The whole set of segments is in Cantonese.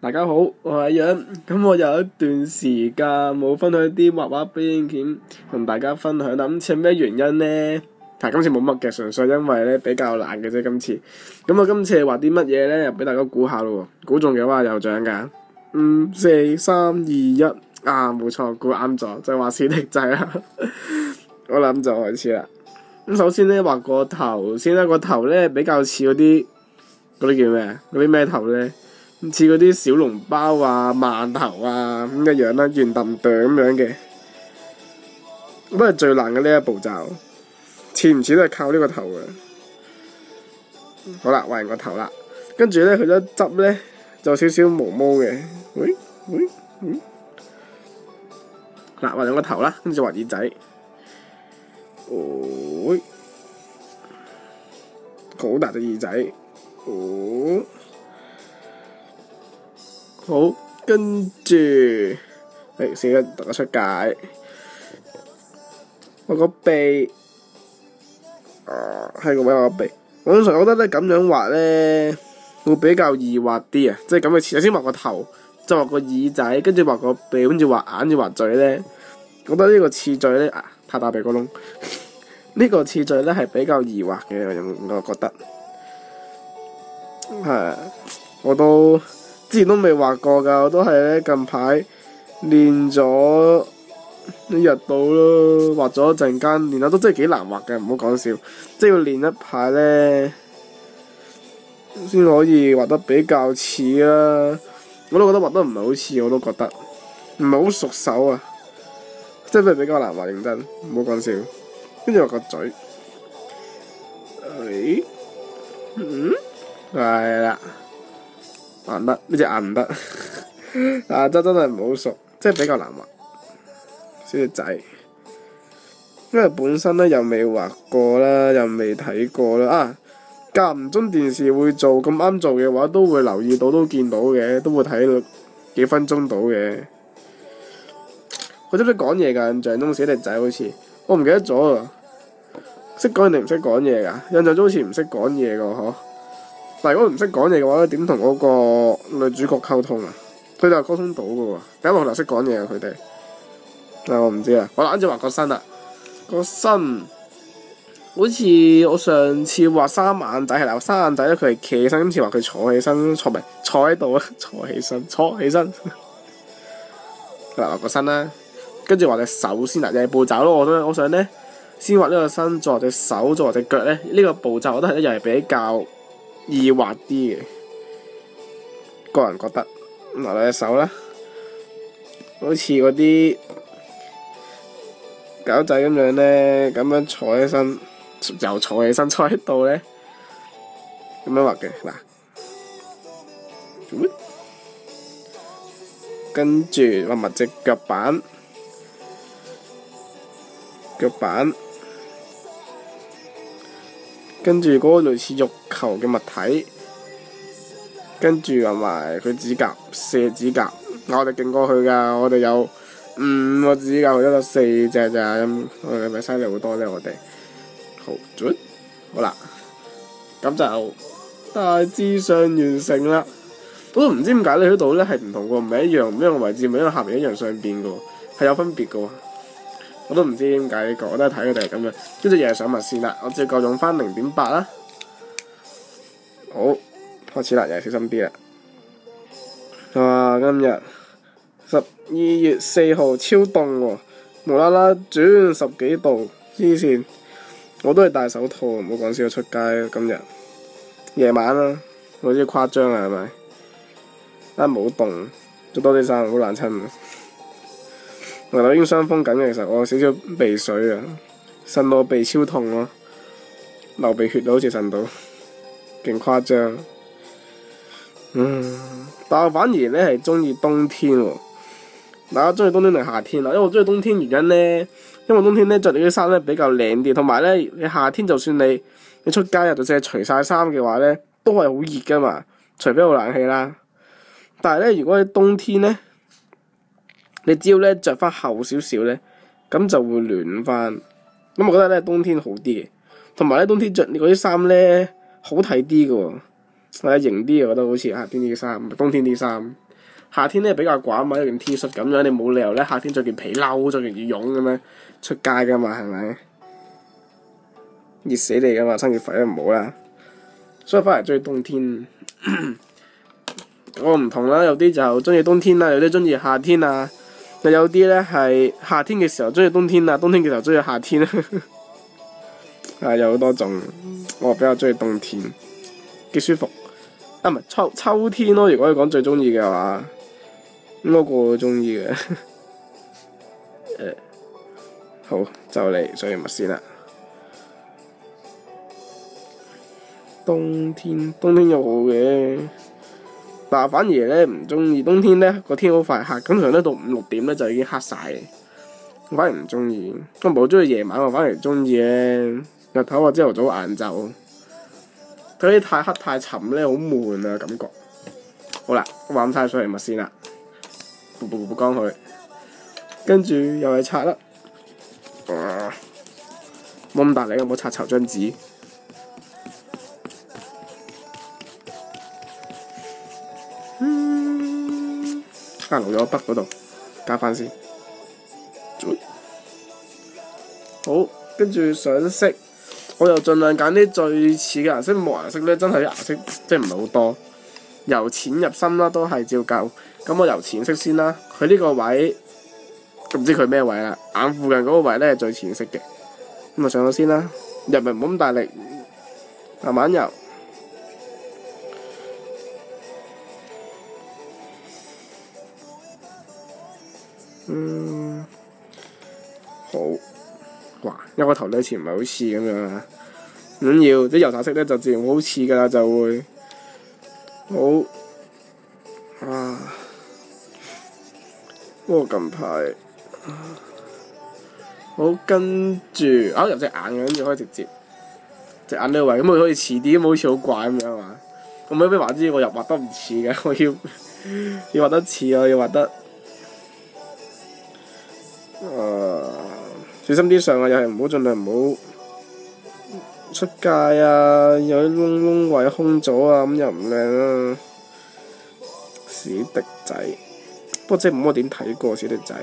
大家好，我係阿楊。咁我有一段時間冇分享啲畫畫表演片同大家分享啦。咁似係咩原因呢？今次冇乜嘅，純粹因為咧比較難嘅啫。今次咁我今次係畫啲乜嘢咧？又俾大家估下咯。估中嘅話有獎噶。5、4、3、2、1啊，冇錯，估啱咗，就係畫史迪仔啦。我諗就開始啦。咁首先咧畫個頭先啦，個頭咧比較似嗰啲叫咩啊？嗰啲咩頭咧？似嗰啲小籠包啊、饅頭啊咁一樣啦，圓揼哚咁樣嘅。不過最難嘅呢一步驟，似唔似都係靠呢個頭嘅。好啦，畫完個頭啦，跟住咧佢一執咧就少少毛毛嘅。嗱，畫完個頭啦，跟住畫耳仔。好大隻耳仔。好，跟住寫得突出界，我個鼻，喺個位我個鼻。我通常覺得咧咁樣畫咧會比較易畫啲啊，即係咁嘅次。首先畫個頭，再畫個耳仔，跟住畫個鼻，跟住畫眼，跟住畫嘴咧。覺得呢個次序咧太大鼻個窿，呢個次序咧係比較易畫嘅，我覺得係我都。之前都未畫過㗎，我都係咧近排練咗一日到咯，畫咗一陣間，練下都真係幾難畫嘅，唔好講笑，即係要練一排咧先可以畫得比較似啦。我都覺得畫得唔係好似，我都覺得唔係好熟手啊，即係比較難畫，認真唔好講笑。跟住畫個嘴，係啦。唔得，呢隻眼唔得，真係唔好熟，即係比較難畫。小隻仔，因為本身咧又未畫過啦，又未睇過啦。間唔中電視會做，咁啱做嘅話都會留意到，都見到嘅，都會睇到幾分鐘到嘅。佢識唔識講嘢㗎？印象中小隻仔好似，我唔記得咗啊。識講定唔識講嘢㗎？印象中好似唔識講嘢㗎嗬。但如果唔識講嘢嘅話咧，點同嗰個女主角溝通啊？佢哋係溝通到嘅喎，第一個頭識講嘢啊佢哋。我唔知啊。我諗住畫個身啦，個身好似我上次畫三眼仔係啦，三眼仔咧佢係企起身，今次畫佢坐起身，坐喺度啊，坐起身。嗱，畫個身啦，跟住畫隻手先啦，又係步驟咯。我想咧先畫呢個身，再畫隻手，再畫隻腳咧。呢個步驟我覺得又係比較易畫啲嘅，個人覺得。嗱，兩隻手啦，好似嗰啲狗仔咁樣咧，咁樣坐起身，又坐起身，坐喺度咧，咁樣畫嘅。嗱，跟住畫埋隻腳板，跟住嗰個類似肉球嘅物體，跟住畫埋佢指甲，4指甲。我哋勁過佢㗎，我哋有5個指甲，佢得4隻咋，我哋咪犀利好多咧，我哋。好啦，咁就大致上完成啦。我都唔知點解你嗰度咧係唔同喎，唔係一樣，唔一樣位置，唔一樣下面，一樣上邊嘅喎，係有分別嘅喎。我都唔知點解呢個，我都係睇佢哋係咁樣。跟住又係上墨線啦，我照舊用翻0.8啦。好，開始啦，又係小心啲啦。今日12月4號超凍喎，無啦啦轉10幾度，黐線！我都係戴手套，唔好講笑，出街今日夜晚啦，好似誇張啊，係咪？冇凍，着多啲衫，好冷親。我已經傷風緊嘅，其實我有少少鼻水啊，呻到鼻超痛咯，流鼻血好似呻到，勁誇張。但我反而咧係中意冬天喎。大家中意冬天定夏天啊？因為我中意冬天原因咧，因為冬天咧着你啲衫咧比較涼啲，同埋咧你夏天就算你出街啊，就算係除晒衫嘅話咧，都係好熱噶嘛，除非有冷氣啦。但係咧，如果喺冬天咧，你只要咧着翻厚少少咧，咁就會暖翻。咁我覺得咧冬天好啲嘅，同埋咧冬天着你嗰啲衫咧好睇啲嘅喎，型啲嘅，我覺得好似夏天啲衫，冬天啲衫。夏天咧比較寡嘛，一件 T 恤咁樣，你冇理由咧夏天着件皮褸、着件羽絨咁樣出街噶嘛，係咪？熱死你噶嘛，生熱肺都唔好啦。所以反而中意冬天。我唔同啦，有啲就中意冬天啦，有啲中意夏天啊。有啲咧係夏天嘅時候中意冬天啊，冬天嘅時候中意夏天啊。係有好多種，我比較中意冬天，幾舒服。啊，唔係秋天咯。如果你講最中意嘅話，咁我個個都中意嘅。好，就嚟上物先啦。冬天又好嘅，但係反而咧唔中意冬天咧，個天好快黑，通常咧到5、6點咧就已經黑晒嘅。我反而唔中意，我唔係好中意夜晚，我反而中意咧日頭或朝頭早晏晝。嗰啲太黑太沉咧，好悶啊感覺。好啦，玩晒上嚟物先啦，補乾佢，跟住又係刷啦。冇咁大力，唔好刷臭張紙。留咗筆嗰度，加翻先。好，跟住上色，我又盡量揀啲最似嘅顏色。木顏色咧，真係啲顏色即係唔係好多，由淺入深啦，都係照舊。咁我由淺色先啦。佢呢個位，唔知佢咩位啦。眼附近嗰個位咧係最淺色嘅。咁啊上咗先啦，入咪唔好咁大力，慢慢油。好，哇！一個頭咧似唔係好似咁樣啊，唔緊要，啲油彩色咧就自然好似噶啦，就會好啊。我近排好跟住入隻眼嘅，跟住可以直接隻眼呢個位，咁佢可以似啲，咁好似好怪咁樣嘛。咁有咩話知我又畫得唔似嘅，我要畫得似，我要畫得。小心啲上啊！又係唔好，盡量唔好出界啊！有啲窿位空咗啊，咁又唔靚啊！史迪仔，不過即係冇乜點睇過史迪仔，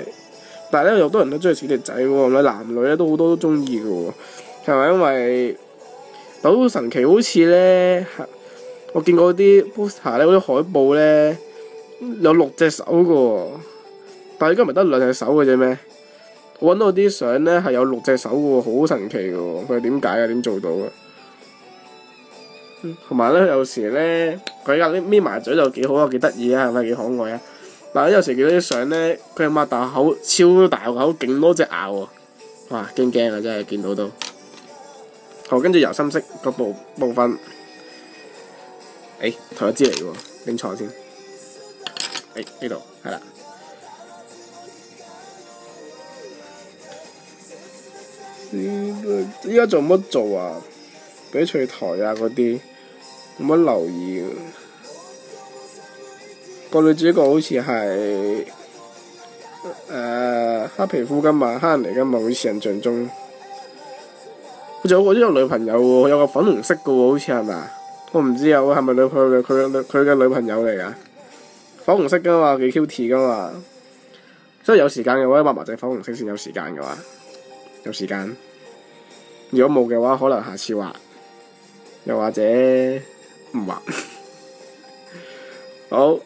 但係咧有好多人都中意史迪仔喎，男女咧都好多都中意嘅喎，係咪因為好神奇？好似咧，我見過啲 poster 咧，嗰啲海報咧有6隻手嘅喎，但係而家唔係得2隻手嘅啫咩？我揾到啲相咧係有6隻手嘅喎，好神奇嘅喎，佢係點解啊？點做到嘅？同埋咧，有時咧佢而家搣埋嘴就幾好啊，幾得意啊，係咪幾可愛啊？但係有時見到啲相咧，佢係擘大口，超大個口，勁多隻牙喎，哇！驚啊，真係見到都。好，跟住由深色個部分，同一支嚟嘅喎，拎錯先。呢度係啦。依家做乜做啊？翡翠台啊嗰啲冇乜留意。個女主角好似係黑皮膚㗎嘛，黑人嚟㗎嘛，好似印象中。佢仲有女朋友喎，有個粉紅色嘅喎，好似係咪啊？我唔知啊，係咪佢嘅女朋友嚟㗎？粉紅色㗎嘛，幾 cute 㗎嘛。所以有時間嘅話，畫埋隻粉紅色先有時間嘅話。有時間，如果冇嘅話，可能下次畫，又或者唔畫。好，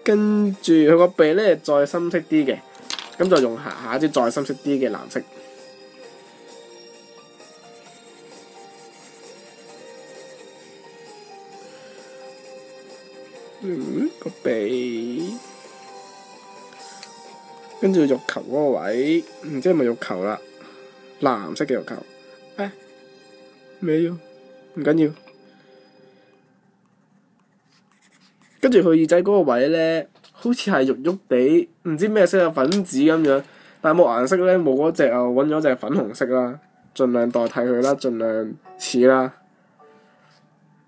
跟住佢個鼻咧再深色啲嘅，咁就用下一支再深色啲嘅藍色。個鼻。跟住欲球嗰個位，唔知係咪欲球啦，藍色嘅欲球，咩要？唔緊要。跟住佢耳仔嗰個位咧，好似係肉肉地，唔知咩色啊，粉紫咁樣。但係冇顏色咧，冇嗰隻啊，揾咗隻粉紅色啦，盡量代替佢啦，盡量似啦。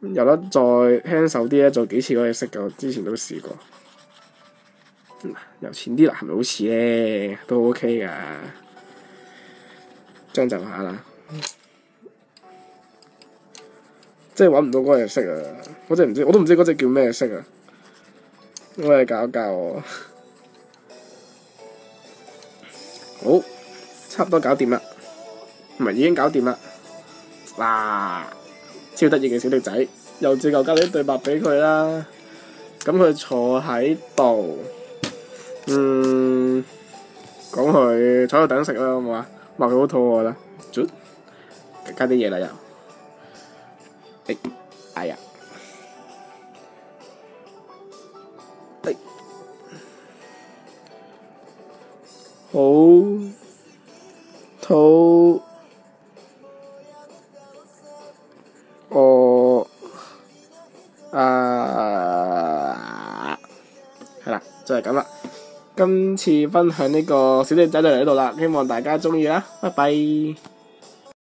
有得再輕手啲咧，做幾次嗰隻色嘅，我之前都試過。由淺啲啦，係咪好似咧？都 OK 噶，將就下啦。即係揾唔到嗰隻色啊！我真係唔知，我都唔知嗰隻叫咩色啊！我嚟教教我。好，差唔多搞掂啦，唔係已經搞掂啦。嗱，超得意嘅小力仔，又照舊加啲對白俾佢啦。咁佢坐喺度，講佢坐喺度等食啦，好唔好啊？話佢好肚餓啦，加啲嘢啦又，哎呀，好肚餓啊！係啦，就係咁啦。今次分享呢個小力仔就嚟呢度啦，希望大家鍾意啦，拜拜。